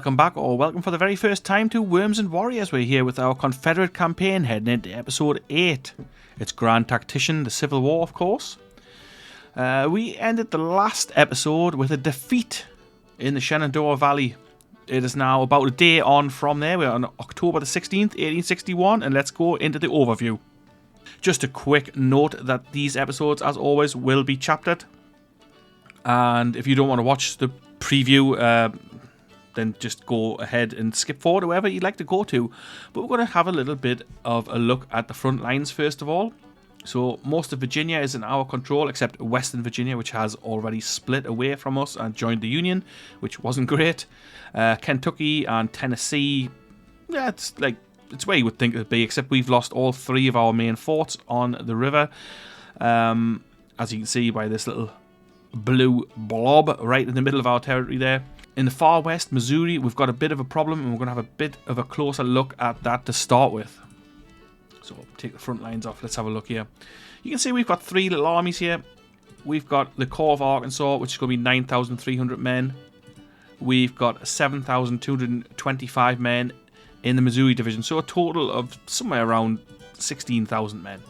Welcome back, or welcome for the very first time to Worms and Warriors. We're here with our Confederate campaign heading into episode 8. It's Grand Tactician, the Civil War, of course. We ended the last episode with a defeat in the Shenandoah Valley. It is now about a day on from there. We're on October the 16th, 1861, and let's go into the overview. Just a quick note that these episodes, as always, will be chaptered. And if you don't want to watch the preview, then just go ahead and skip forward to wherever you'd like to go to. But we're going to have a little bit of a look at the front lines first of all. So most of Virginia is in our control, except Western Virginia, which has already split away from us and joined the Union, which wasn't great. Kentucky and Tennessee, yeah, it's where you would think it'd be, except we've lost all 3 of our main forts on the river. As you can see by this little blue blob right in the middle of our territory there. In the far west, Missouri, we've got a bit of a problem, and we're going to have a bit of a closer look at that to start with. So take the front lines off. Let's have a look here. You can see we've got 3 little armies here. We've got the Corps of Arkansas, which is going to be 9,300 men. We've got 7,225 men in the Missouri division. So a total of somewhere around 16,000 men.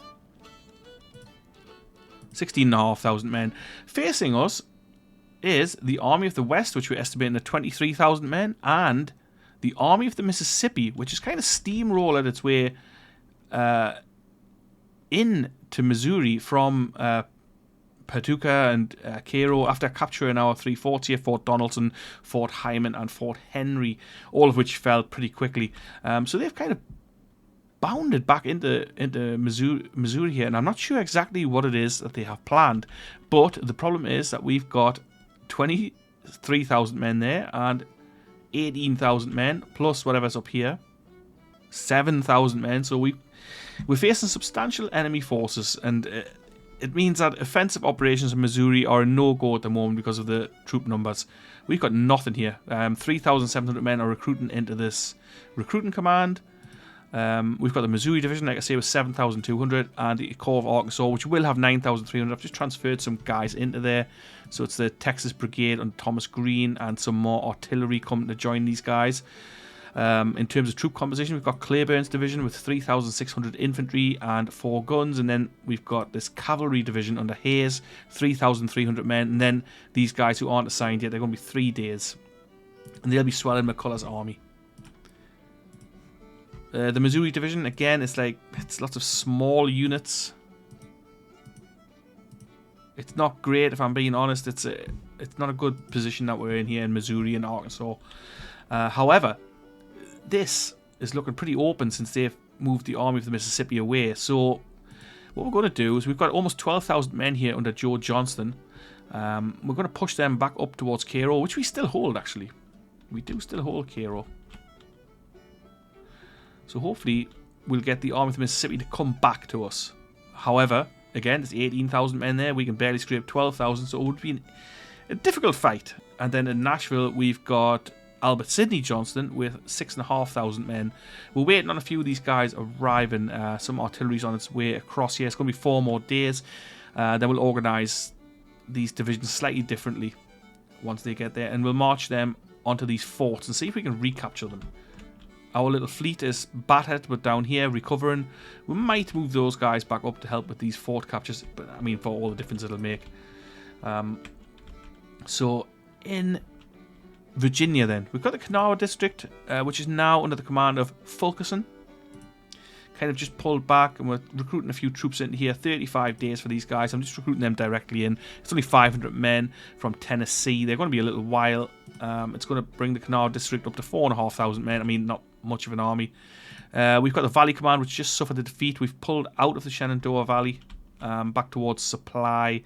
16,500 men. Facing us is the Army of the West, which we're estimating at 23,000 men, and the Army of the Mississippi, which is kind of steamrolling its way into Missouri from Paducah and Cairo after capturing our 3 forts here, Fort Donelson, Fort Hyman, and Fort Henry, all of which fell pretty quickly. So they've kind of bounded back into Missouri here, and I'm not sure exactly what it is that they have planned, but the problem is that we've got 23,000 men there and 18,000 men plus whatever's up here, 7,000 men. So we're facing substantial enemy forces, and it means that offensive operations in Missouri are a no-go at the moment because of the troop numbers. We've got nothing here. 3,700 men are recruiting into this recruiting command. We've got the Missouri division, like I say, with 7,200, and the Corps of Arkansas, which will have 9,300. I've just transferred some guys into there. So it's the Texas Brigade under Thomas Green and some more artillery coming to join these guys. In terms of troop composition, we've got Claiborne's division with 3,600 infantry and 4 guns, and then we've got this cavalry division under Hayes, 3,300 men, and then these guys who aren't assigned yet, they're going to be 3 days, and they'll be swelling McCullough's army. The Missouri division, again, it's lots of small units. It's not great, if I'm being honest. It's not a good position that we're in here in Missouri and Arkansas. However, this is looking pretty open since they've moved the Army of the Mississippi away. So what we're going to do is we've got almost 12,000 men here under Joe Johnston. We're going to push them back up towards Cairo, which we still hold, actually. We do still hold Cairo. So hopefully we'll get the Army of the Mississippi to come back to us. However, again, there's 18,000 men there. We can barely scrape 12,000, so it would be a difficult fight. And then in Nashville, we've got Albert Sidney Johnston with 6,500 men. We're waiting on a few of these guys arriving. Some artillery's on its way across here. It's going to be 4 more days. Then we'll organise these divisions slightly differently once they get there. And we'll march them onto these forts and see if we can recapture them. Our little fleet is battered, but down here, recovering. We might move those guys back up to help with these fort captures, but I mean, for all the difference it'll make. So, in Virginia then, we've got the Kanawha District, which is now under the command of Fulkerson. Kind of just pulled back, and we're recruiting a few troops into here. 35 days for these guys. I'm just recruiting them directly in. It's only 500 men from Tennessee. They're going to be a little while. It's going to bring the Kanawha District up to 4,500 men. I mean, not much of an army. We've got the Valley Command, which just suffered a defeat. We've pulled out of the Shenandoah Valley back towards Supply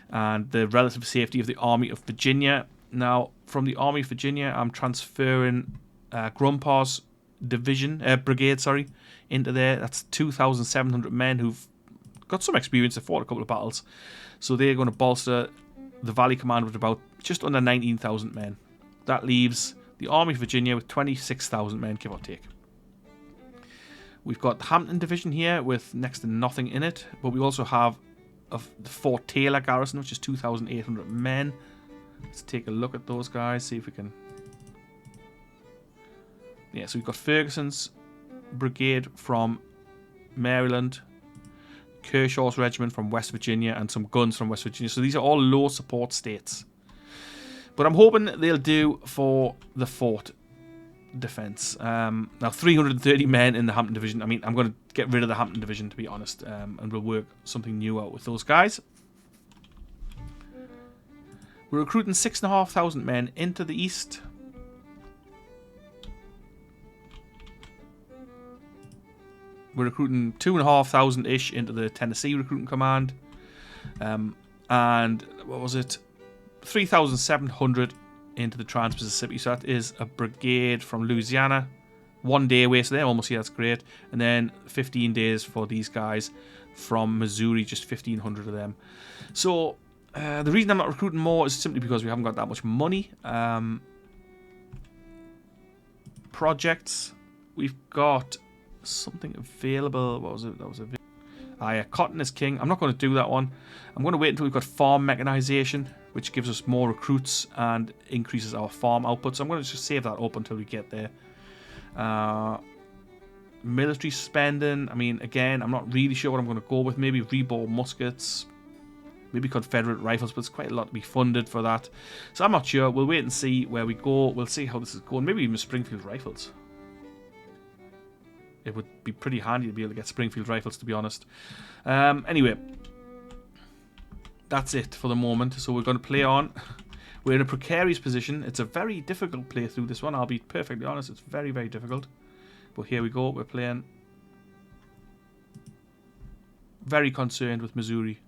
and the relative safety of the Army of Virginia. Now, from the Army of Virginia, I'm transferring Grumpaw's brigade, into there. That's 2,700 men who've got some experience. They've fought a couple of battles. So they're going to bolster the Valley Command with about just under 19,000 men. That leaves the Army of Virginia with 26,000 men, give or take. We've got the Hampton Division here with next to nothing in it, but we also have the Fort Taylor garrison, which is 2,800 men. Let's take a look at those guys, see if we can Yeah, so we've got Ferguson's brigade from Maryland, Kershaw's regiment from West Virginia, and some guns from West Virginia. So these are all low support states. But I'm hoping they'll do for the fort defense. Now, 330 men in the Hampton Division. I mean, I'm going to get rid of the Hampton Division, to be honest, and we'll work something new out with those guys. We're recruiting 6,500 men into the east. We're recruiting 2,500-ish into the Tennessee Recruiting Command. And what was it? 3,700 into the Trans-Mississippi. So that is a brigade from Louisiana. 1 day away, so they're almost here. That's great. And then 15 days for these guys from Missouri, just 1,500 of them. So the reason I'm not recruiting more is simply because we haven't got that much money. Projects. We've got something available. What was it? That was a yeah, cotton is king. I'm not going to do that one. I'm going to wait until we've got farm mechanization, which gives us more recruits and increases our farm output. So I'm going to just save that up until we get there. Military spending. I mean, again, I'm not really sure what I'm going to go with. Maybe rebore muskets. Maybe Confederate rifles, but it's quite a lot to be funded for that. So I'm not sure. We'll wait and see where we go. We'll see how this is going. Maybe even Springfield rifles. It would be pretty handy to be able to get Springfield rifles, to be honest. Anyway, that's it for the moment. So we're going to play on. We're in a precarious position. It's a very difficult playthrough, this one. I'll be perfectly honest. It's very, very difficult. But here we go. We're playing. Very concerned with Missouri.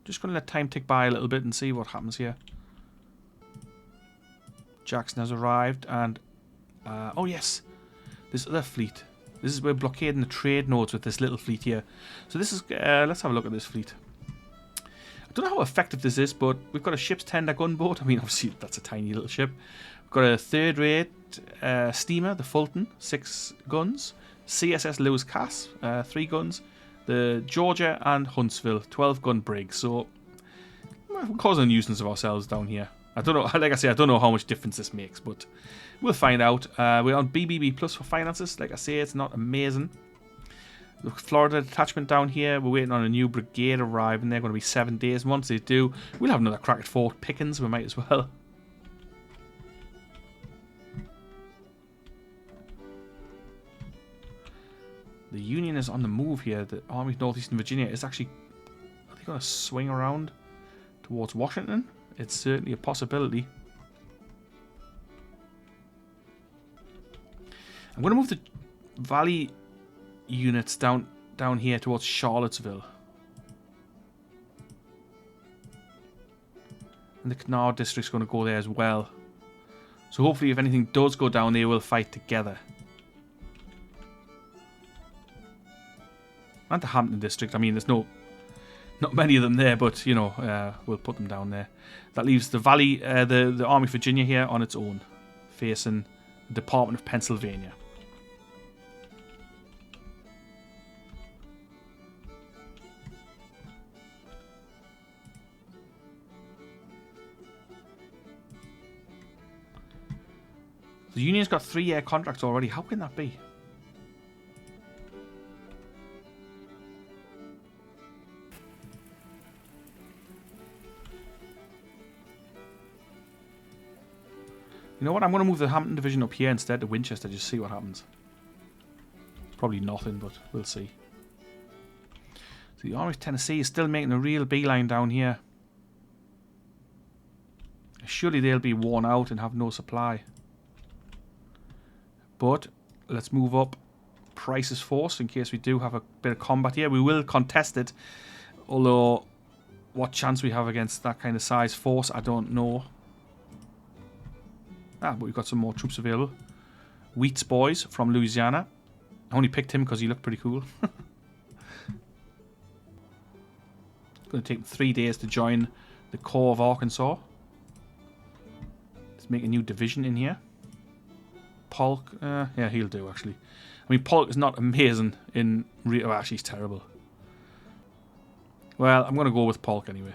Just going to let time tick by a little bit and see what happens here. Jackson has arrived and... oh yes! This other fleet. This is, we're blockading the trade nodes with this little fleet here. So this is... let's have a look at this fleet. I don't know how effective this is, but we've got a ship's tender gunboat. I mean, obviously, that's a tiny little ship. We've got a third-rate steamer, the Fulton, 6 guns. CSS Lewis Cass, 3 guns. The Georgia and Huntsville, 12-gun brig. So we're causing a nuisance of ourselves down here. I don't know. Like I say, I don't know how much difference this makes, but we'll find out. We're on BBB Plus for finances. Like I say, it's not amazing. The Florida detachment down here. We're waiting on a new brigade arriving. They're going to be 7 days. Once they do, we'll have another crack at Fort Pickens. We might as well. The Union is on the move here. The Army of Northeastern Virginia is actually... Are they going to swing around towards Washington? It's certainly a possibility. I'm going to move the Valley units down here towards Charlottesville. And the Canard District's going to go there as well. So hopefully if anything does go down, they will fight together. And the Hampton District. I mean, there's not many of them there, but, you know, we'll put them down there. That leaves the Valley, the Army of Virginia here on its own, facing the Department of Pennsylvania. The Union's got 3-year contracts already. How can that be? You know what? I'm going to move the Hampton Division up here instead to Winchester. Just see what happens. Probably nothing, but we'll see. So the Army of Tennessee is still making a real beeline down here. Surely they'll be worn out and have no supply. But let's move up Price's force in case we do have a bit of combat here. We will contest it. Although, what chance we have against that kind of size force, I don't know. Ah, but we've got some more troops available. Wheat's boys from Louisiana. I only picked him because he looked pretty cool. It's going to take them 3 days to join the Corps of Arkansas. Let's make a new division in here. Polk, yeah, he'll do actually. I mean, Polk is not amazing in real. Oh, actually, he's terrible. Well, I'm going to go with Polk anyway.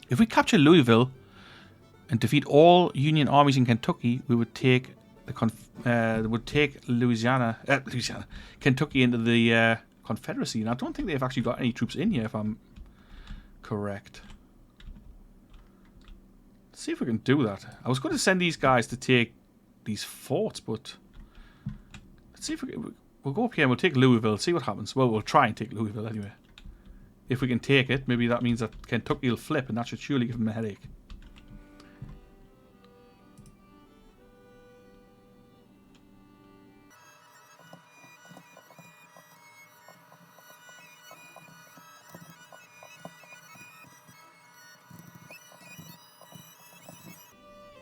If we capture Louisville and defeat all Union armies in Kentucky, we would take Louisiana, Kentucky into the Confederacy. And I don't think they've actually got any troops in here, if I'm correct. Let's see if we can do that. I was going to send these guys to take these forts, but let's see if we'll go up here and we'll take Louisville, see what happens. Well, we'll try and take Louisville anyway. If we can take it, maybe that means that Kentucky will flip, and that should surely give them a headache.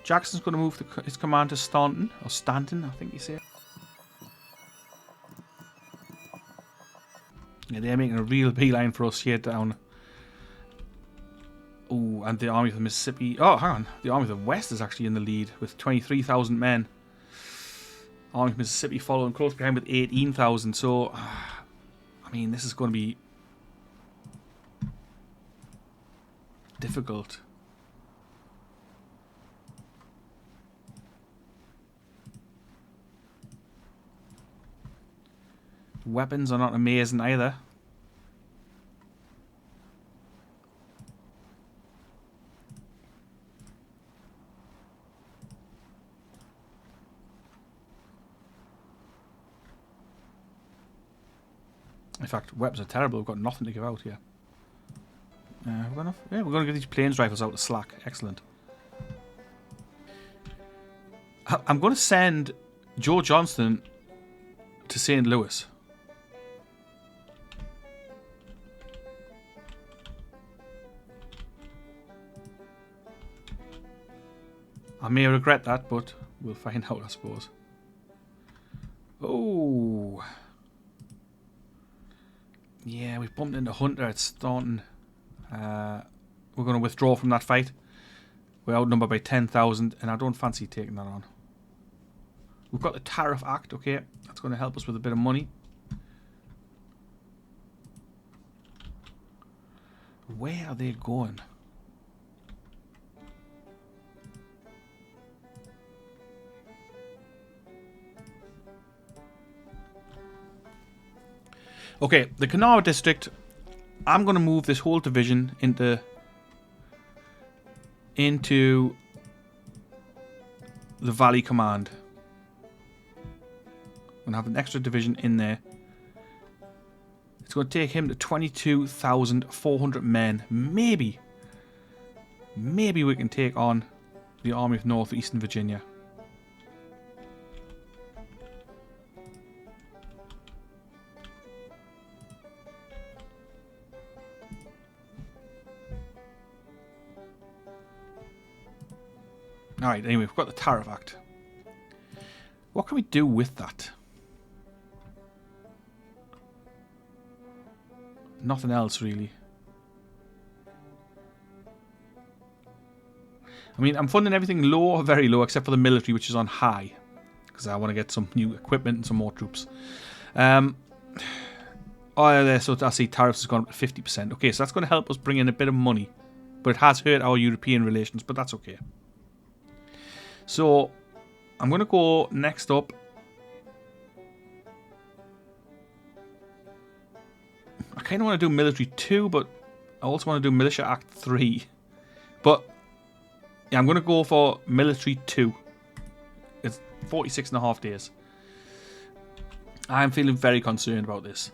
Jackson's going to move his command to Stanton, or Stanton, I think you say. Yeah, they're making a real beeline for us here down. Oh, and the Army of the Mississippi. Oh, hang on. The Army of the West is actually in the lead with 23,000 men. Army of Mississippi following close behind with 18,000. So, I mean, this is going to be difficult. Weapons are not amazing either. In fact, weapons are terrible. We've got nothing to give out here. We've got enough. Yeah, we're going to give these plains rifles out to slack. Excellent. I'm going to send Joe Johnston to St. Louis. I may regret that, but we'll find out, I suppose. Oh. Yeah, we've bumped into Hunter at Staunton. We're going to withdraw from that fight. We're outnumbered by 10,000, and I don't fancy taking that on. We've got the Tariff Act, okay. That's going to help us with a bit of money. Where are they going? Okay, the Kanawha district, I'm going to move this whole division into the Valley Command. I'm going to have an extra division in there. It's going to take him to 22,400 men. Maybe we can take on the Army of Northeastern Virginia. Alright, anyway, we've got the Tariff Act. What can we do with that? Nothing else, really. I mean, I'm funding everything low or very low, except for the military, which is on high. Because I want to get some new equipment and some more troops. Oh, yeah, so I see tariffs has gone up to 50%. Okay, so that's going to help us bring in a bit of money. But it has hurt our European relations, but that's okay. So, I'm going to go next up. I kind of want to do Military 2, but I also want to do Militia Act 3. But, yeah, I'm going to go for Military 2. It's 46.5 days. I'm feeling very concerned about this.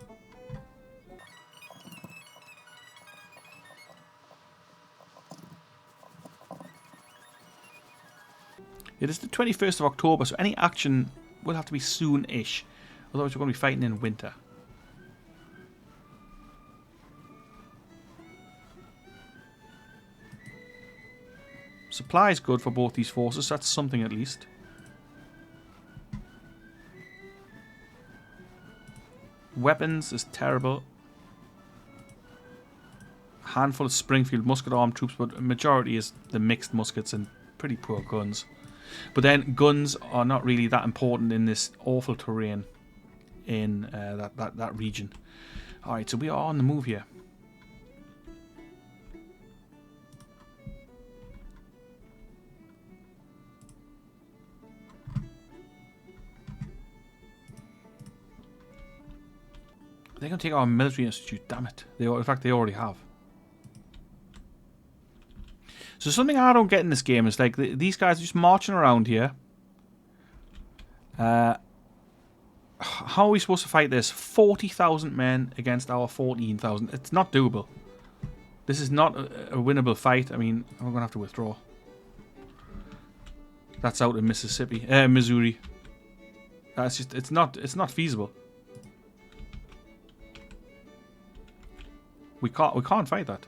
It is the 21st of October, so any action will have to be soon-ish. Otherwise, we're going to be fighting in winter. Supply is good for both these forces, that's something at least. Weapons is terrible. A handful of Springfield musket armed troops, but a majority is the mixed muskets and pretty poor guns. But then guns are not really that important in this awful terrain. in that region. Alright, so we are on the move here. They're going to take our military institute, damn it. In fact, they already have. So something I don't get in this game is like these guys are just marching around here. How are we supposed to fight this? 40,000 men against our 14,000. It's not doable. This is not a winnable fight. I mean, I'm going to have to withdraw. That's out in Missouri. That's just it's not feasible. We can't fight that.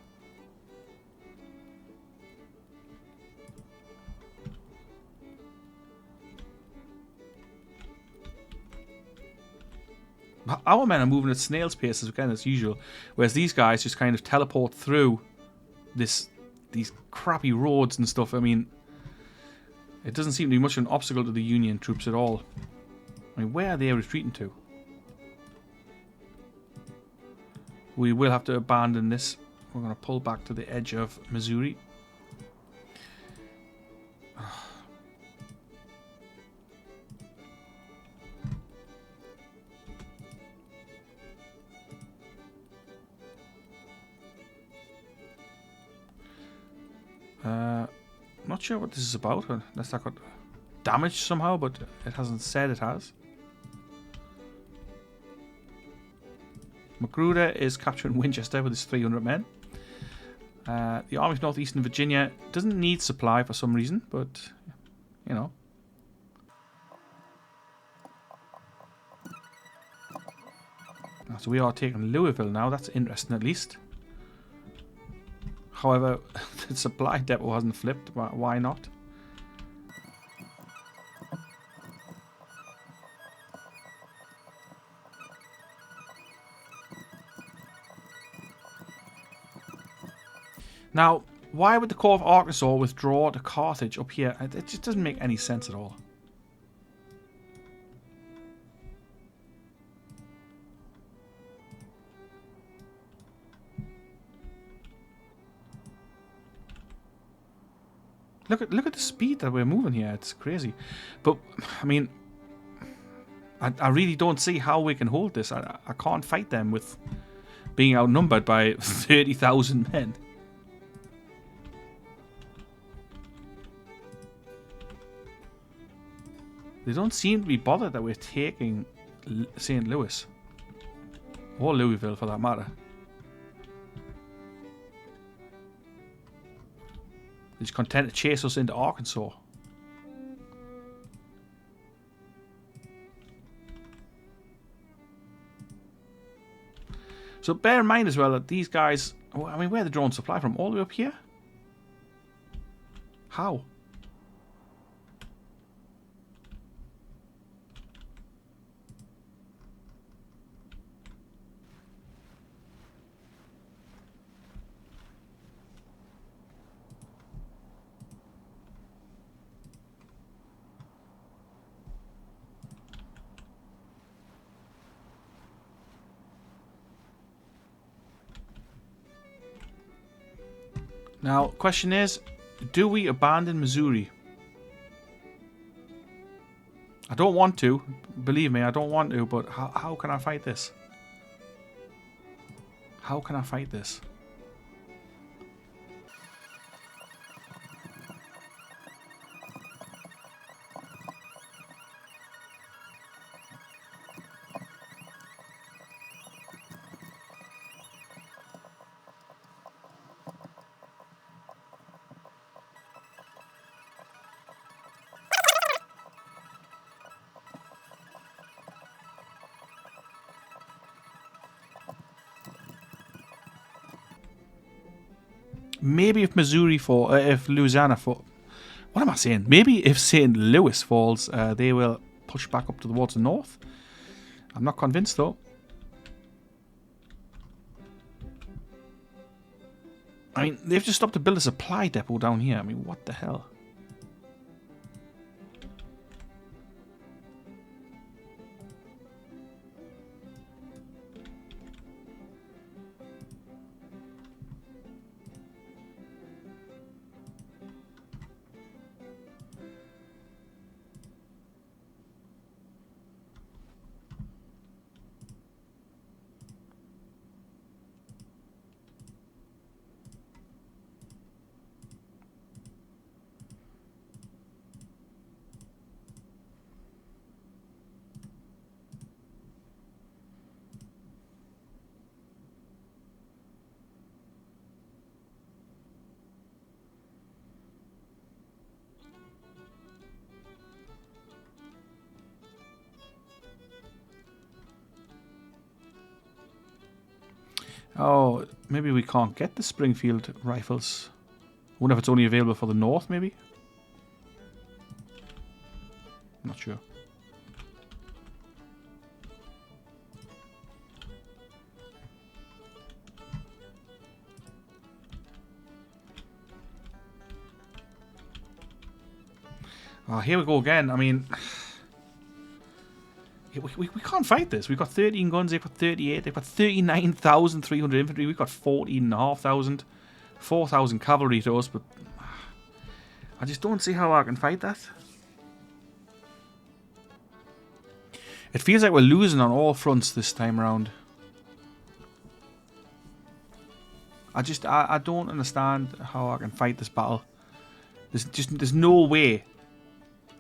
Our men are moving at snail's pace as usual, whereas these guys just kind of teleport through these crappy roads and stuff. I mean, it doesn't seem to be much of an obstacle to the Union troops at all. I mean, where are they retreating to? We will have to abandon this. We're going to pull back to the edge of Missouri. Not sure what this is about, unless that got damaged somehow, but it hasn't said it has. Magruder is capturing Winchester with his 300 men. The Army of Northeastern Virginia doesn't need supply for some reason, but, you know. So we are taking Louisville now. That's interesting, at least. However, the supply depot hasn't flipped. Why not? Now, why would the Corps of Arkansas withdraw to Carthage up here? It just doesn't make any sense at all. Look at the speed that we're moving here. It's crazy. But, I mean, I really don't see how we can hold this. I can't fight them with being outnumbered by 30,000 men. They don't seem to be bothered that we're taking St. Louis. Or Louisville, for that matter. They're just content to chase us into Arkansas. So bear in mind as well that these guys... I mean, where are the drones supply from? All the way up here? How? Now, question is, do we abandon Missouri? I don't want to. Believe me, I don't want to, but how can I fight this? How can I fight this? Maybe if if Louisiana falls, what am I saying? Maybe if St. Louis falls, they will push back up towards the north. I'm not convinced though. I mean, they've just stopped to build a supply depot down here. I mean, what the hell? Oh, maybe we can't get the Springfield rifles. I wonder if it's only available for the north, maybe? Not sure. Oh, here we go again. I mean, we can't fight this. We've got 13 guns, they've got 38, they've got 39,300 infantry, we've got 14,500, 4,000 cavalry to us, but I just don't see how I can fight that. It feels like we're losing on all fronts this time around. I don't understand how I can fight this battle. There's no way.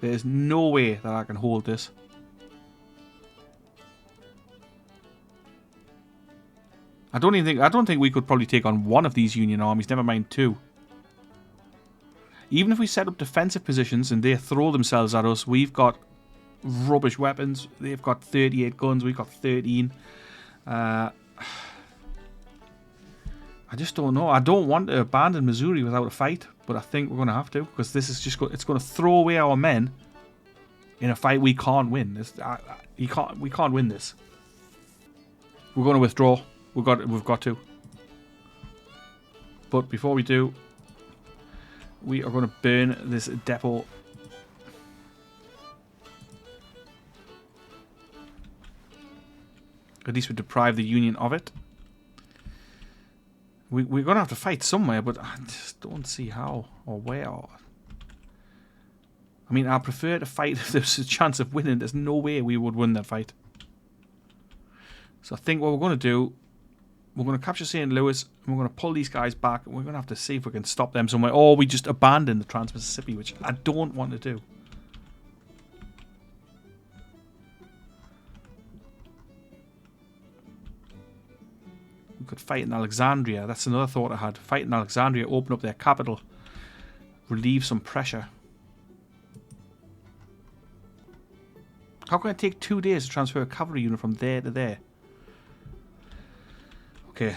There's no way that I can hold this. I don't think we could probably take on one of these Union armies, never mind two. Even if we set up defensive positions and they throw themselves at us, we've got rubbish weapons. They've got 38 guns, we've got 13. I just don't know. I don't want to abandon Missouri without a fight, but I think we're going to have to, because this is just it's going to throw away our men in a fight we can't win. We can't win this. We're going to withdraw. We've got to. But before we do, we are going to burn this depot. At least we deprive the Union of it. We're going to have to fight somewhere, but I just don't see how or where. I mean, I prefer to fight if there's a chance of winning. There's no way we would win that fight. So I think what we're going to do, we're going to capture St. Louis, and we're going to pull these guys back, and we're going to have to see if we can stop them somewhere, or we just abandon the Trans-Mississippi, which I don't want to do. We could fight in Alexandria. That's another thought I had. Fight in Alexandria, open up their capital, relieve some pressure. How can it take 2 days to transfer a cavalry unit from there to there? Okay,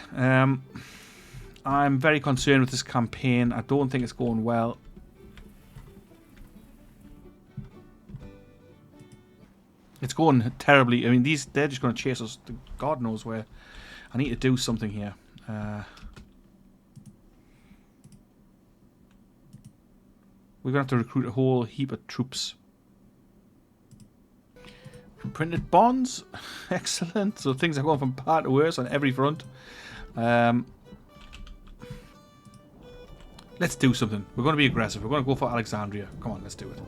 I'm very concerned with this campaign. I don't think it's going well. It's going terribly. I mean, they're just going to chase us to God knows where. I need to do something here. We're going to have to recruit a whole heap of troops. Printed bonds. Excellent. So things are going from bad to worse on every front. Let's do something. We're going to be aggressive. We're going to go for Alexandria. Come on, let's do it.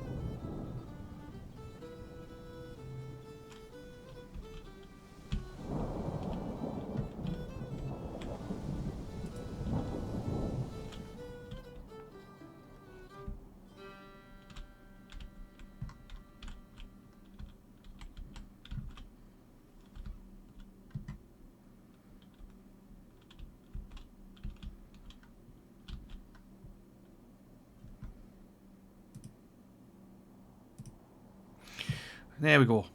There we go.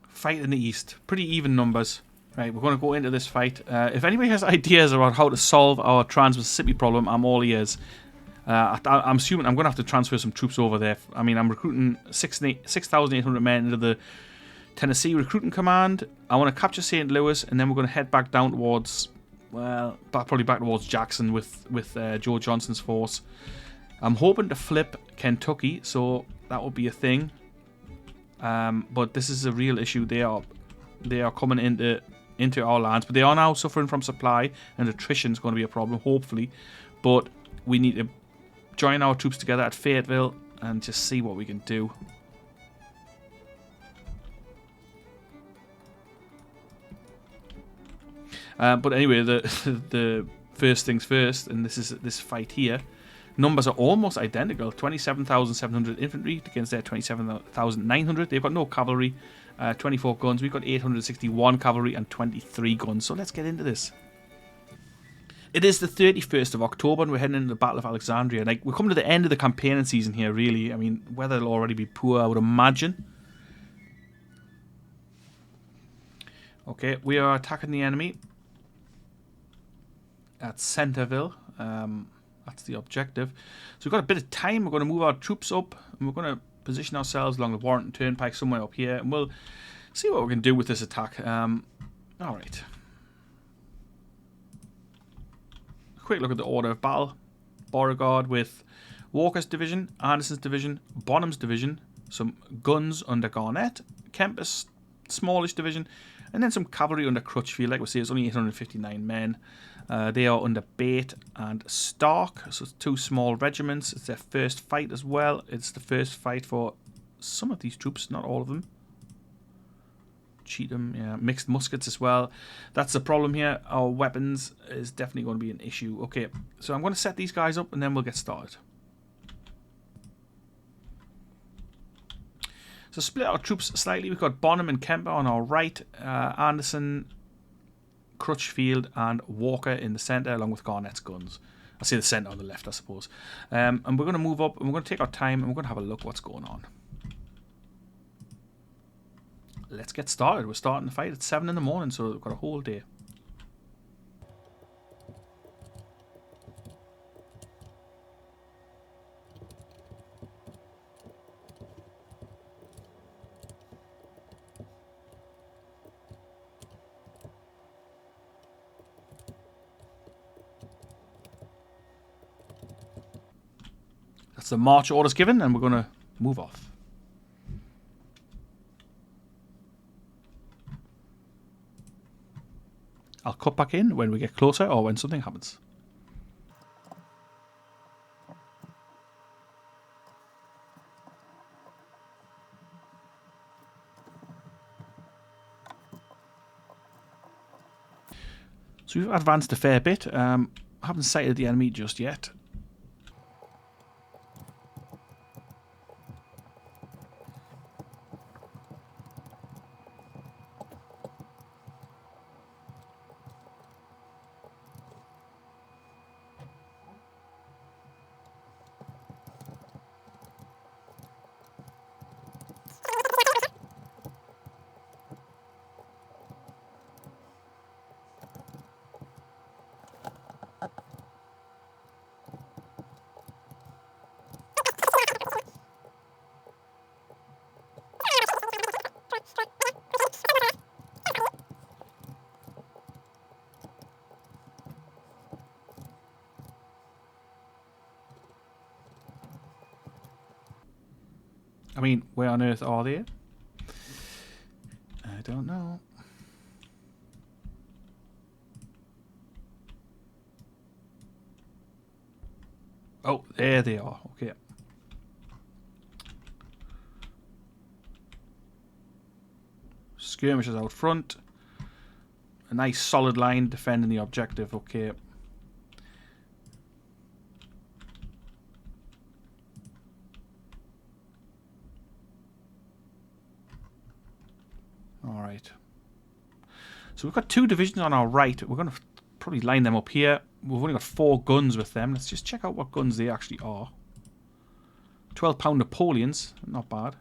Fight in the east. Pretty even numbers. Right, we're going to go into this fight. If anybody has ideas about how to solve our Trans-Mississippi problem, I'm all ears. I'm assuming I'm going to have to transfer some troops over there. I mean, I'm recruiting 6,800 men into the Tennessee Recruiting Command. I want to capture St. Louis, and then we're going to head back down towards, well, probably back towards Jackson with Joe Johnson's force. I'm hoping to flip Kentucky, so that would be a thing. But this is a real issue. They are coming into our lands, but they are now suffering from supply, and attrition is going to be a problem, hopefully. But we need to join our troops together at Fayetteville and just see what we can do. But anyway, the first things first, and this fight here. Numbers are almost identical. 27,700 infantry against their 27,900. They've got no cavalry. 24 guns. We've got 861 cavalry and 23 guns. So let's get into this. It is the 31st of October and we're heading into the Battle of Alexandria. Like, we're coming to the end of the campaigning season here, really. I mean, weather will already be poor, I would imagine. Okay, we are attacking the enemy at Centerville. That's the objective. So we've got a bit of time. We're going to move our troops up, and we're going to position ourselves along the Warrington Turnpike somewhere up here, and we'll see what we can do with this attack. Alright. Quick look at the order of battle. Beauregard with Walker's division, Anderson's division, Bonham's division, some guns under Garnett, Kemp's smallish division, and then some cavalry under Crutchfield. Like we say, it's only 859 men. They are under Bate and Stark, so it's 2 small regiments. It's their first fight as well. It's the first fight for some of these troops, not all of them. Cheatham, yeah, mixed muskets as well. That's the problem here. Our weapons is definitely going to be an issue. Okay, so I'm going to set these guys up and then we'll get started. So split our troops slightly. We've got Bonham and Kemper on our right, Anderson, Crutchfield and Walker in the centre along with Garnett's guns. I say the centre on the left, I suppose. And we're going to move up and we're going to take our time and we're going to have a look what's going on. Let's get started. We're starting the fight at 7 in the morning, so we've got a whole day. That's the march orders given, and we're going to move off. I'll cut back in when we get closer or when something happens. So we've advanced a fair bit. I haven't sighted the enemy just yet. I mean, where on earth are they? I don't know. Oh, there they are. Okay. Skirmishers out front. A nice solid line defending the objective. Okay. Alright. So we've got 2 divisions on our right. We're going to probably line them up here. We've only got 4 guns with them. Let's just check out what guns they actually are. 12-pound Napoleons. Not bad.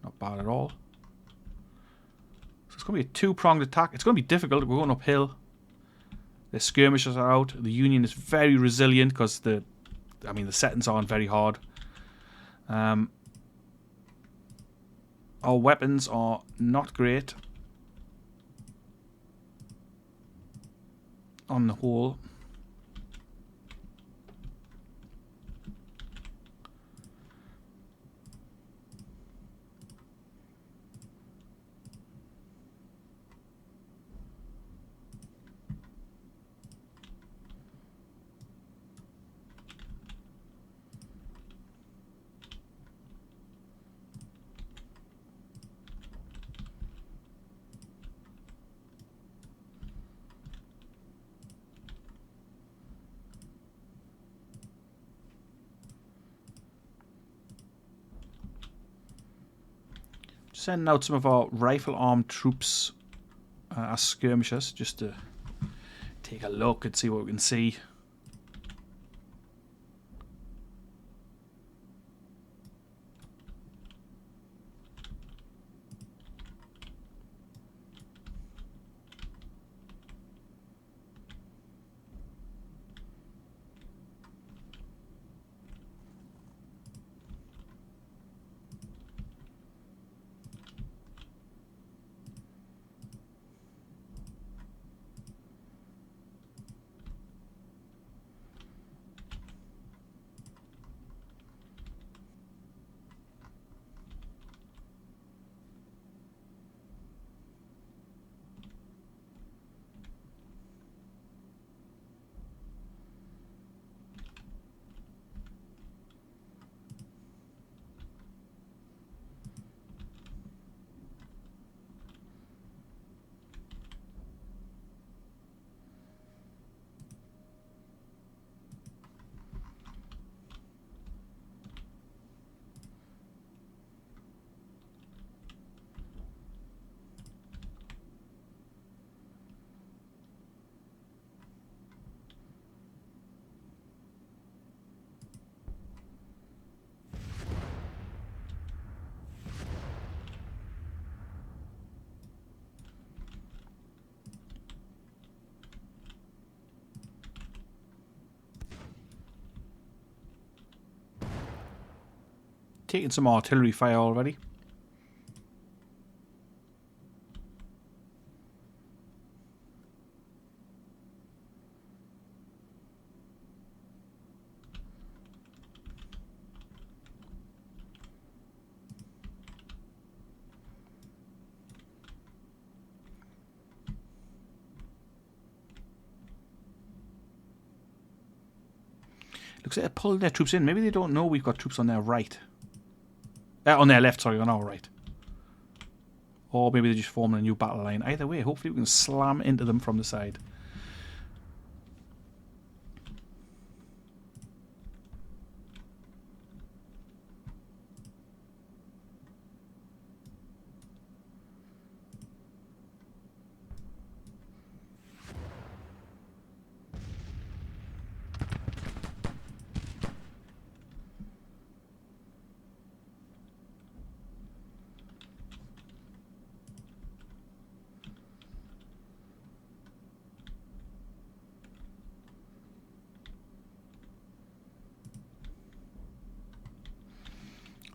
Not bad at all. So it's going to be a 2-pronged attack. It's going to be difficult. We're going uphill. The skirmishers are out. The Union is very resilient because the settings aren't very hard. Our weapons are not great on the whole. Sending out some of our rifle-armed troops as skirmishers, just to take a look and see what we can see. taking some artillery fire already. Looks like they're pulling their troops in. Maybe they don't know we've got troops on their right. On their left, sorry, on our right. Or maybe they're just forming a new battle line. Either way, hopefully we can slam into them from the side.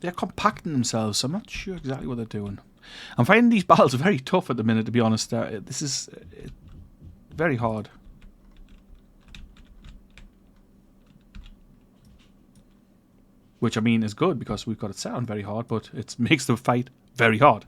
They're compacting themselves, so I'm not sure exactly what they're doing. I'm finding these battles very tough at the minute, to be honest. This is very hard. Which, I mean, is good because we've got it set on very hard, but it makes the fight very hard.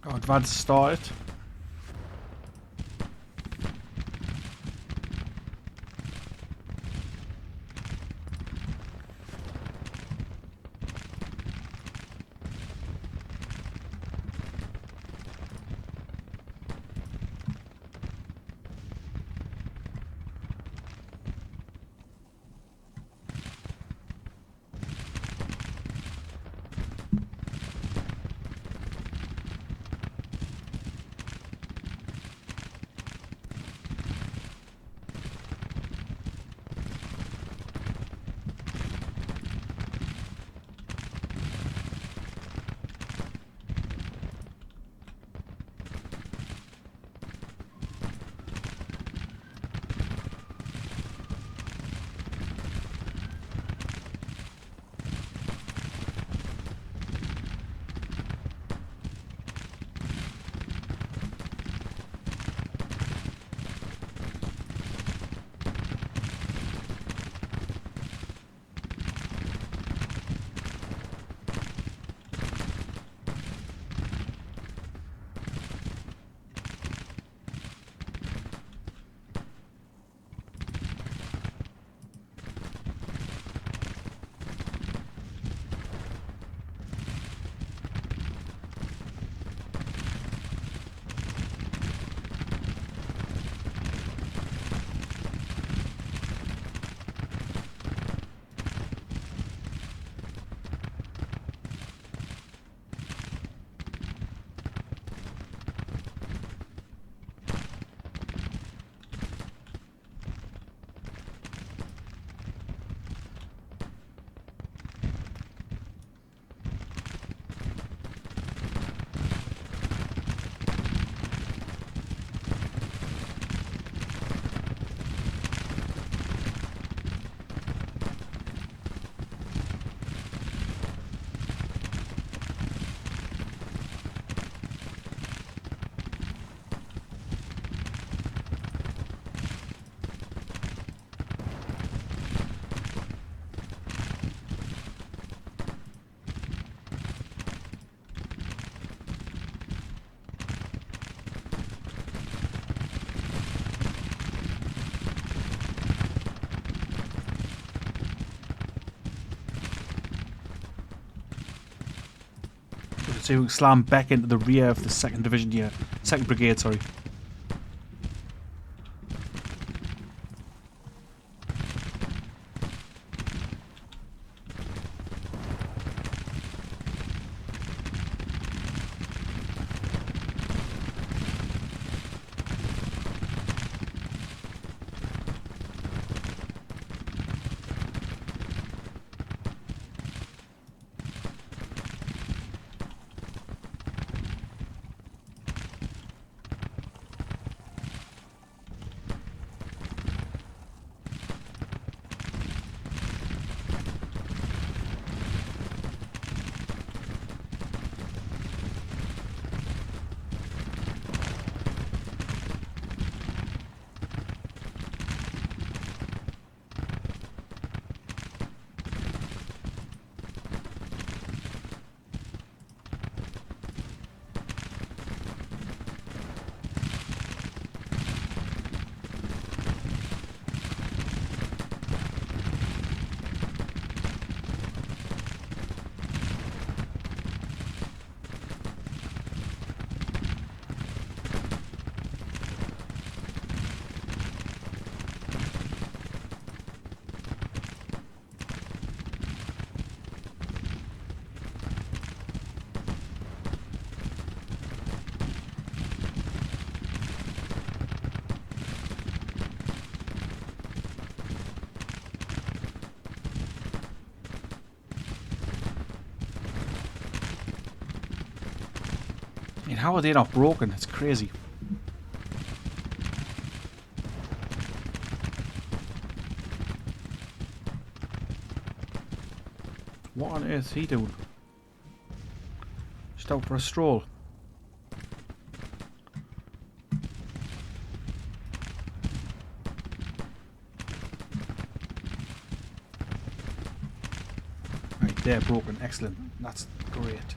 Our advance started. So we slam back into the rear of the 2nd Division here. 2nd Brigade, sorry. And how are they not broken? It's crazy. What on earth is he doing? Just out for a stroll. Right, they're broken. Excellent. That's great.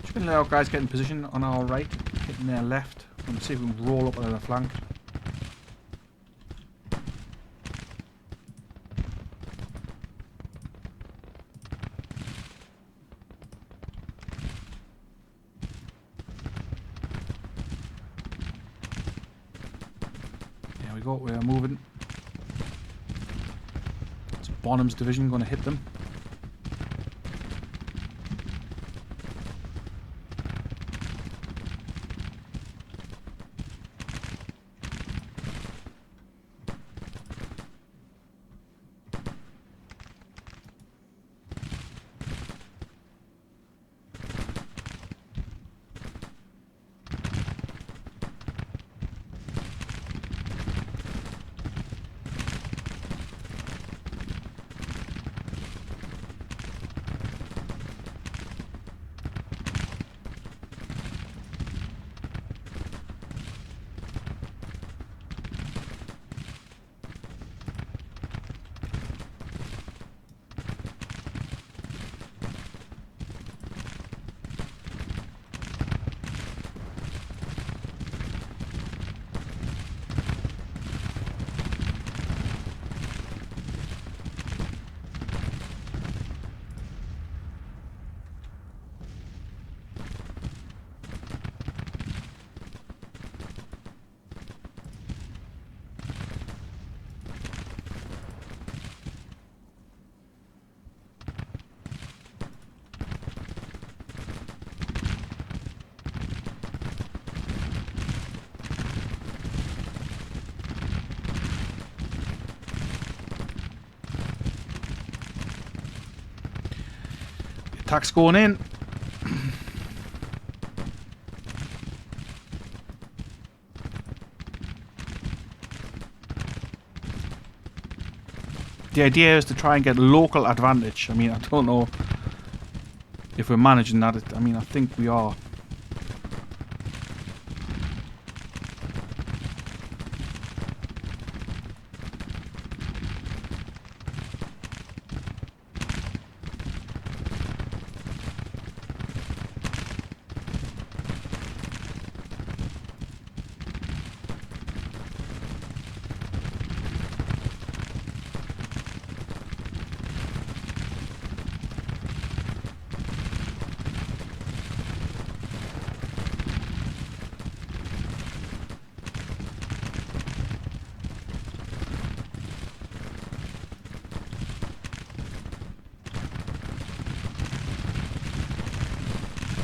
Just going to let our guys get in position on our right, hitting their left. I'm going to see if we can roll up on the flank. There we go, we are moving. It's Bonham's division going to hit them. Attack's going in. The idea is to try and get local advantage. I mean, I don't know if we're managing that. I mean, I think we are.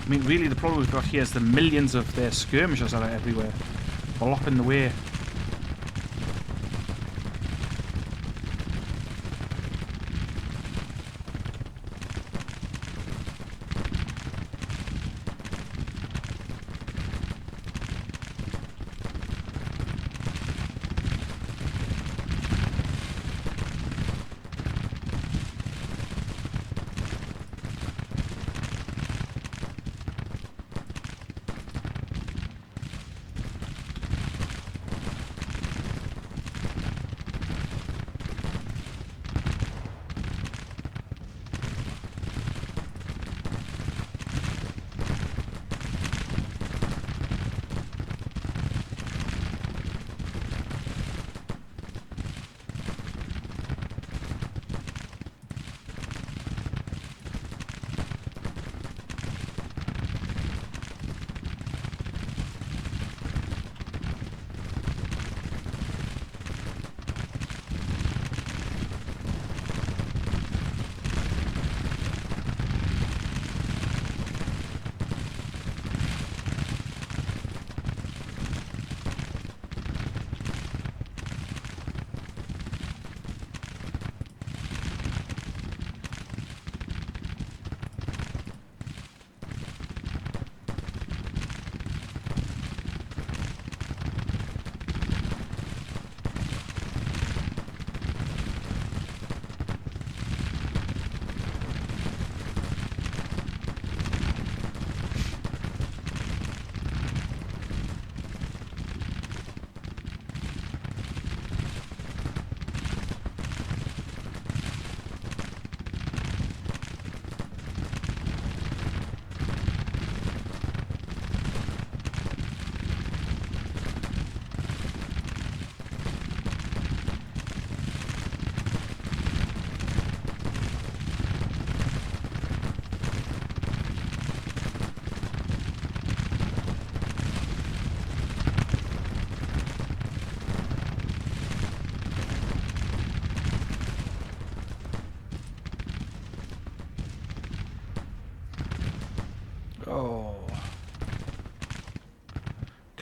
I mean, really, the problem we've got here is the millions of their skirmishers that are everywhere, blocking the way.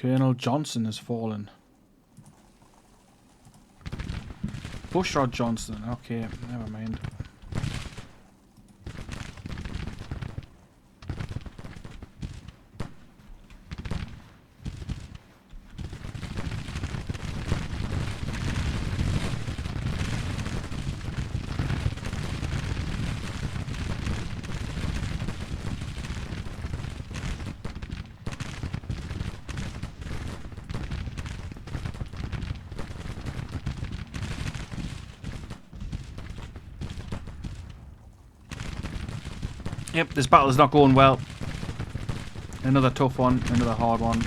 Colonel Johnson has fallen. Bushrod Johnson. Okay, never mind. Yep, this battle is not going well. Another tough one, another hard one.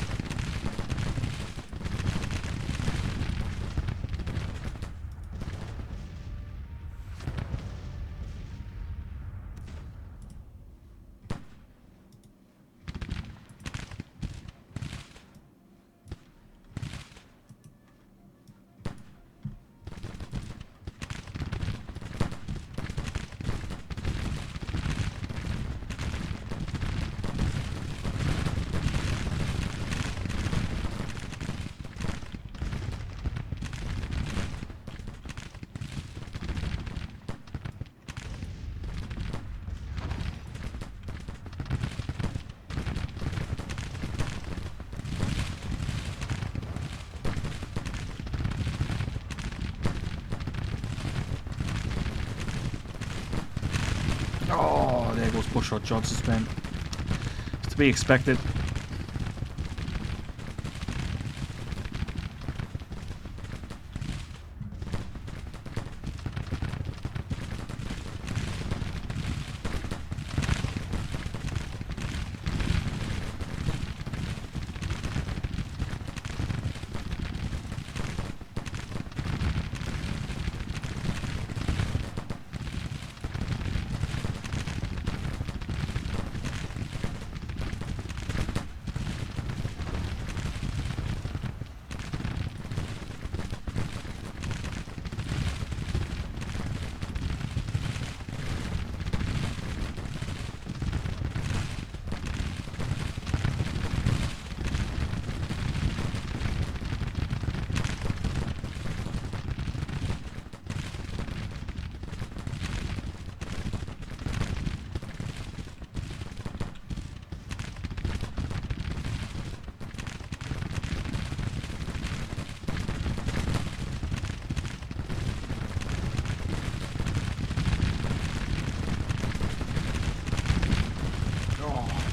Oh, there goes Bushrod Johnson's men. It's to be expected.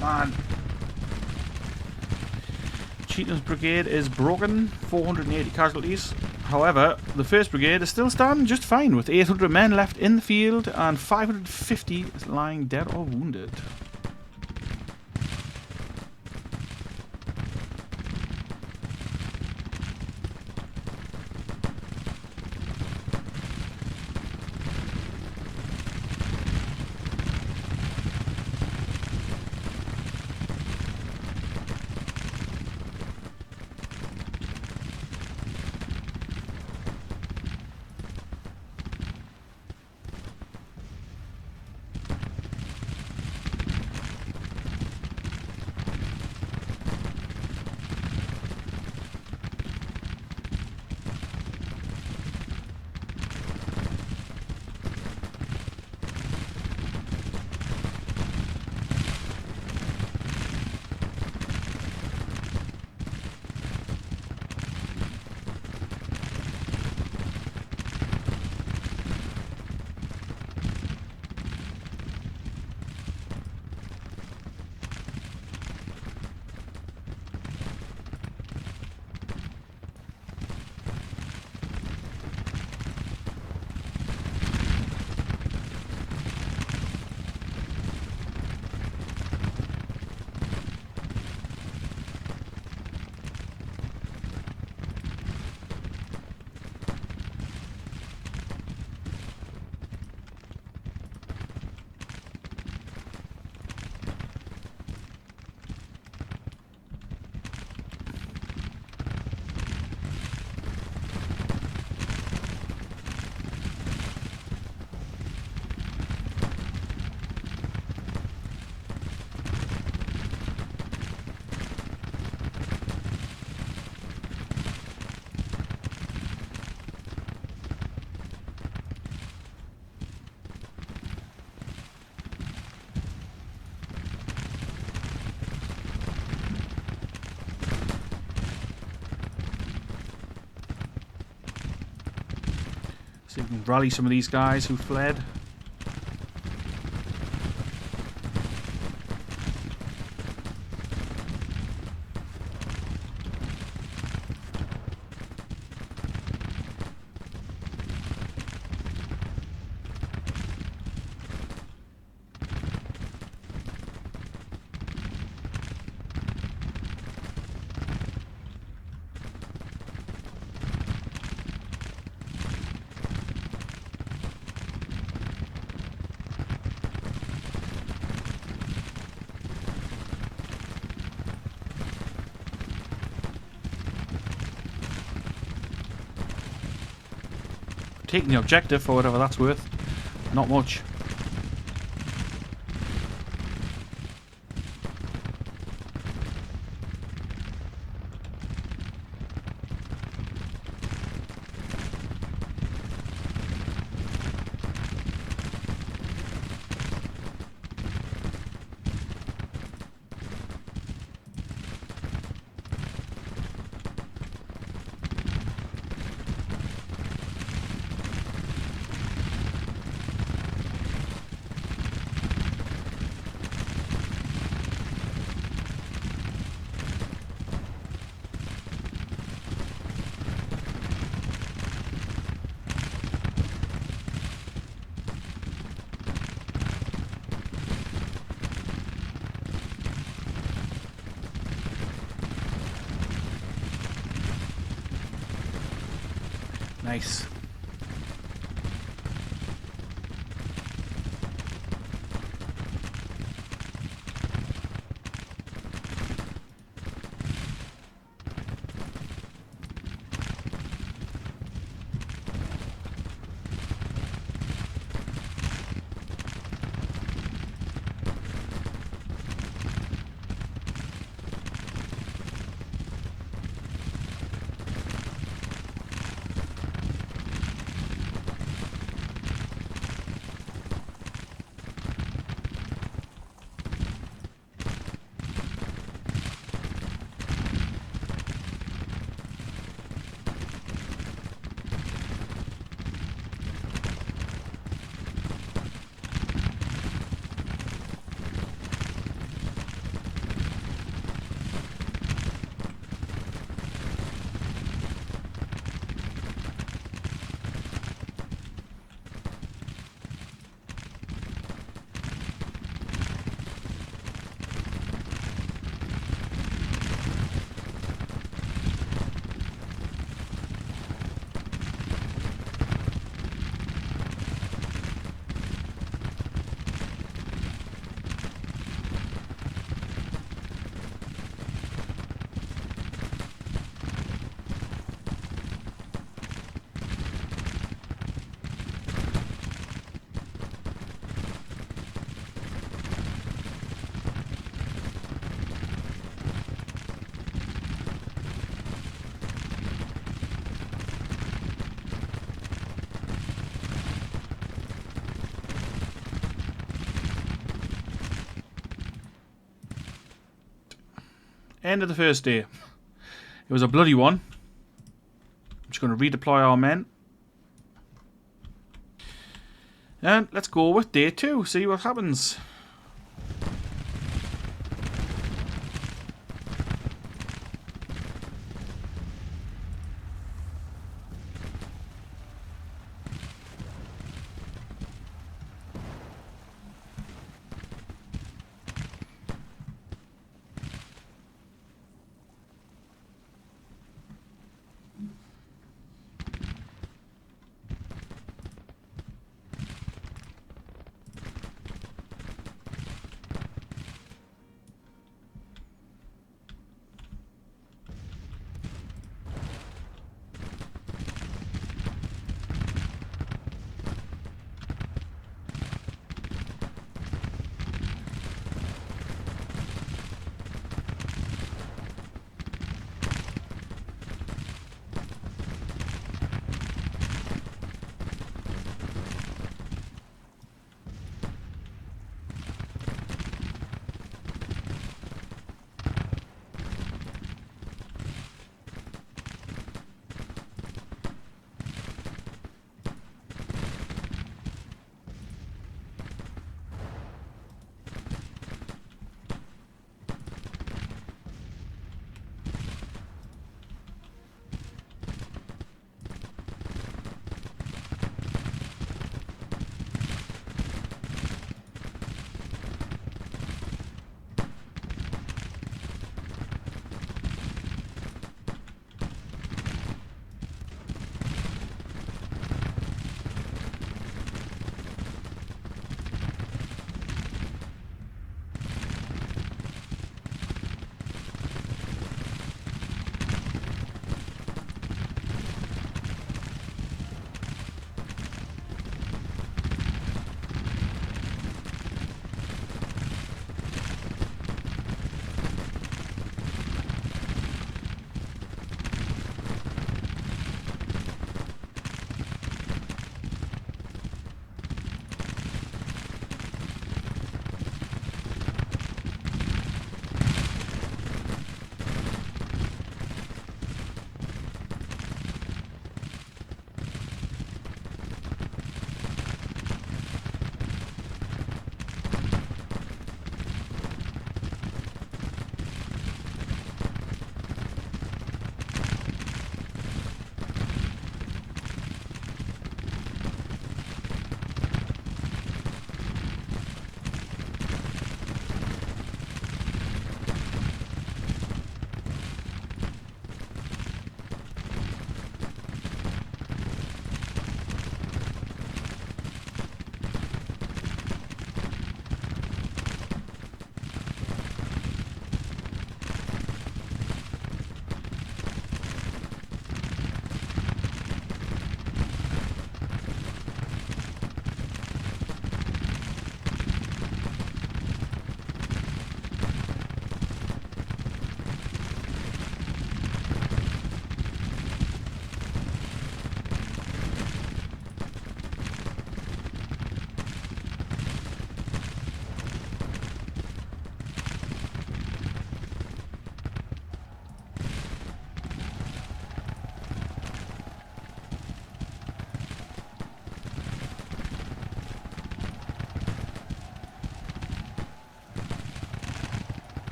Man. Cheatham's brigade is broken, 480 casualties. However, the 1st Brigade is still standing just fine, with 800 men left in the field and 550 lying dead or wounded. See if we can rally some of these guys who fled. Taking the objective for whatever that's worth. Not much. Nice. End of the first day. It was a bloody one. I'm just going to redeploy our men. And let's go with day 2. See what happens.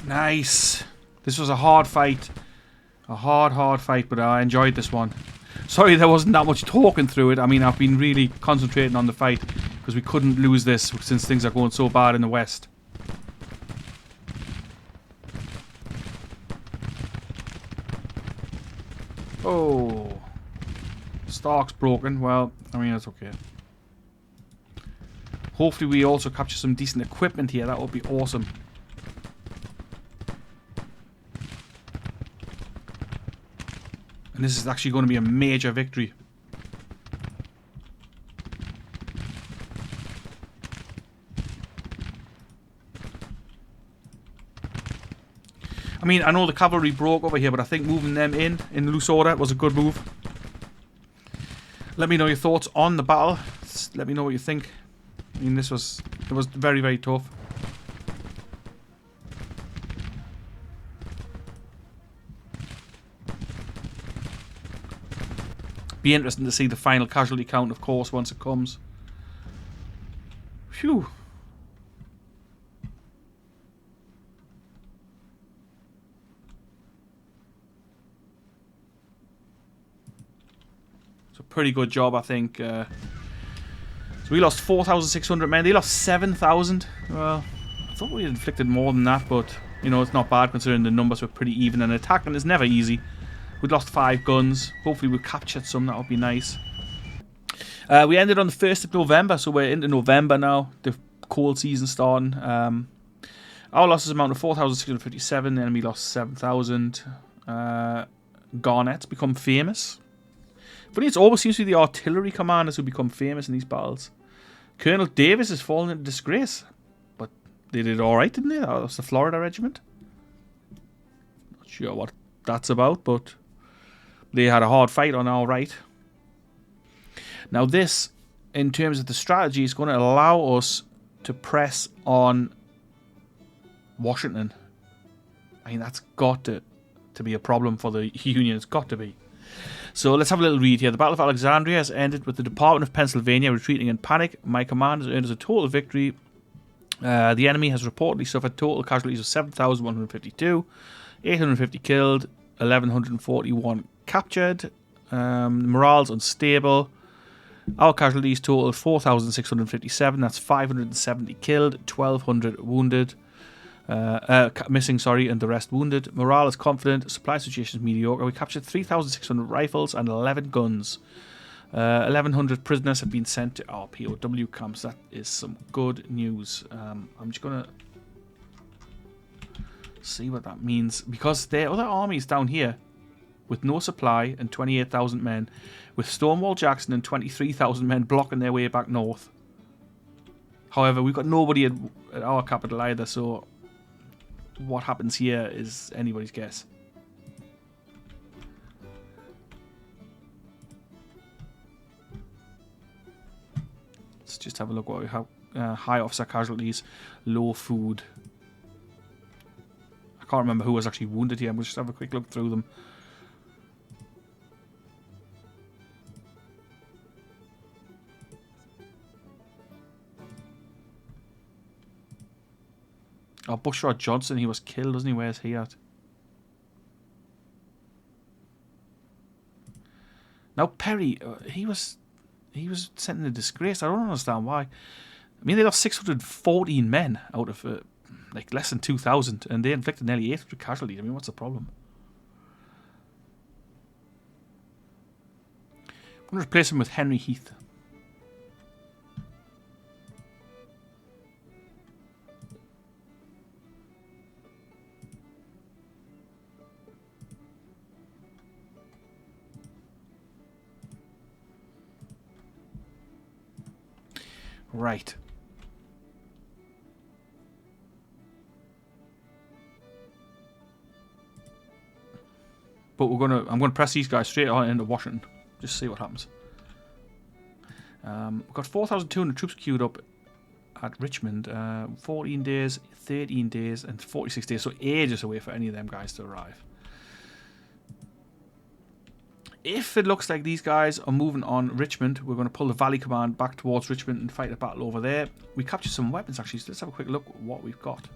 Nice. This was a hard fight. A hard fight, but I enjoyed this one. Sorry there wasn't that much talking through it. I mean, I've been really concentrating on the fight because we couldn't lose this since things are going so bad in the west. Oh. Stark's broken. Well, I mean, that's okay. Hopefully we also capture some decent equipment here. That would be awesome. And this is actually going to be a major victory. I mean, I know the cavalry broke over here, but I think moving them in loose order was a good move. Let me know your thoughts on the battle. Let me know what you think. I mean, it was very, very tough. Be interesting to see the final casualty count, of course, once it comes. Phew. It's a pretty good job, I think. So we lost 4,600 men. They lost 7,000. Well, I thought we inflicted more than that, but, you know, it's not bad considering the numbers were pretty even. And attacking is never easy. We'd lost 5 guns. Hopefully we captured some. That would be nice. We ended on the 1st of November, so we're into November now. The cold season starting. Our losses amount to 4,657. The enemy lost 7,000. Garnets become famous. Funny, it always seems to be the artillery commanders who become famous in these battles. Colonel Davis has fallen into disgrace. But they did alright, didn't they? That was the Florida Regiment. Not sure what that's about, but they had a hard fight on our right. Now this, in terms of the strategy, is going to allow us to press on Washington. I mean, that's got to be a problem for the Union. It's got to be. So let's have a little read here. The Battle of Alexandria has ended with the Department of Pennsylvania retreating in panic. My command has earned us a total victory. The enemy has reportedly suffered total casualties of 7,152, 850 killed, 1,141 captured. Morale's unstable. Our casualties total 4,657. That's 570 killed, 1,200 wounded. Missing, and the rest wounded. Morale is confident. Supply situation is mediocre. We captured 3,600 rifles and 11 guns. 1,100 prisoners have been sent to our POW camps. That is some good news. I'm just going to see what that means, because there are other armies down here with no supply and 28,000 men, with Stonewall Jackson and 23,000 men blocking their way back north. However, we've got nobody at our capital either, so what happens here is anybody's guess. Let's just have a look what we have. High officer casualties, low food. I can't remember who was actually wounded here. We'll just have a quick look through them. Oh, Bushrod Johnson, he was killed, wasn't he? Where's he at? Now Perry, he was sent into disgrace. I don't understand why. I mean, they lost 614 men out of like less than 2,000, and they inflicted nearly 800 casualties. I mean, what's the problem? I'm going to replace him with Henry Heath. Right. But I'm gonna press these guys straight on into Washington. Just see what happens. We've got 4,200 troops queued up at Richmond. 14 days, 13 days, and 46 days. So ages away for any of them guys to arrive. If it looks like these guys are moving on Richmond, we're going to pull the Valley Command back towards Richmond and fight a battle over there. We captured some weapons, actually, so let's have a quick look at what we've got.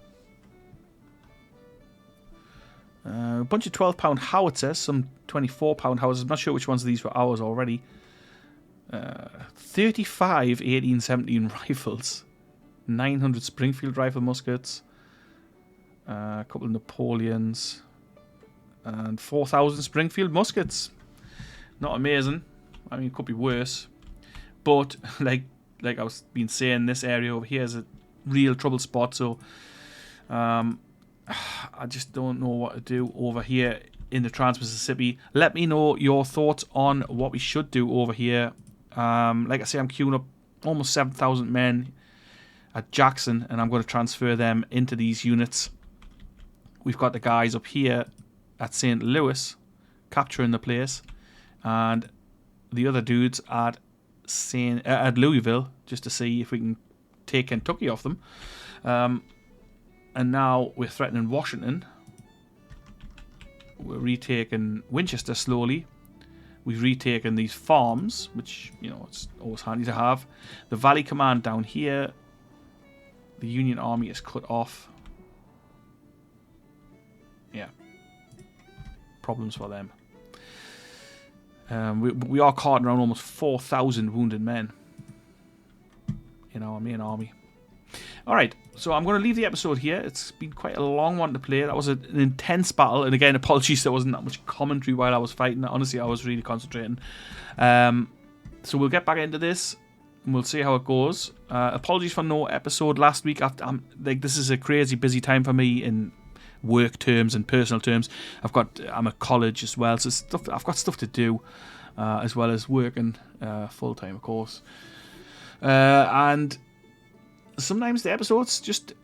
A bunch of 12-pound howitzers, some 24-pound howitzers. I'm not sure which ones of these were ours already. 35 1817 rifles. 900 Springfield rifle muskets. A couple of Napoleons. And 4,000 Springfield muskets. Not amazing. I mean, it could be worse. But, like I was been saying, this area over here is a real trouble spot. So, I just don't know what to do over here in the Trans-Mississippi. Let me know your thoughts on what we should do over here. Like I say, I'm queuing up almost 7,000 men at Jackson, and I'm going to transfer them into these units. We've got the guys up here at St. Louis capturing the place, and the other dudes at Louisville, just to see if we can take Kentucky off them. And now we're threatening Washington. We're retaking Winchester slowly. We've retaken these farms, which, you know, it's always handy to have. The Valley Command down here. The Union Army is cut off. Yeah. Problems for them. We are carting around almost 4,000 wounded men in our main army. Alright, so I'm going to leave the episode here. It's been quite a long one to play. That was an intense battle. And again, apologies there wasn't that much commentary while I was fighting. Honestly, I was really concentrating. So we'll get back into this, and we'll see how it goes. Apologies for no episode last week. This is a crazy busy time for me in work terms and personal terms. I'm at college as well, so I've got stuff to do, as well as working full time, of course. And sometimes the episodes just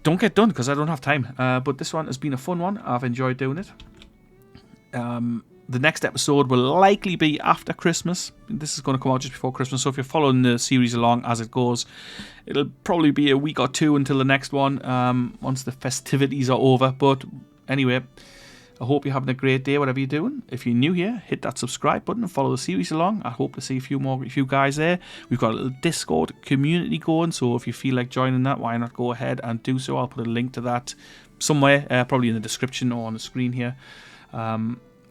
don't get done because I don't have time. But this one has been a fun one. I've enjoyed doing it. The next episode will likely be after Christmas. This is going to come out just before Christmas, so if you're following the series along as it goes, it'll probably be a week or two until the next one, once the festivities are over. But anyway, I hope you're having a great day, whatever you're doing. If you're new here, hit that subscribe button and follow the series along. I hope to see a few guys there. We've got a little Discord community going, so if you feel like joining that, why not go ahead and do so. I'll put a link to that somewhere, probably in the description or on the screen here.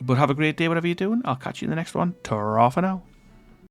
But have a great day, whatever you're doing. I'll catch you in the next one. Ta-ra for now.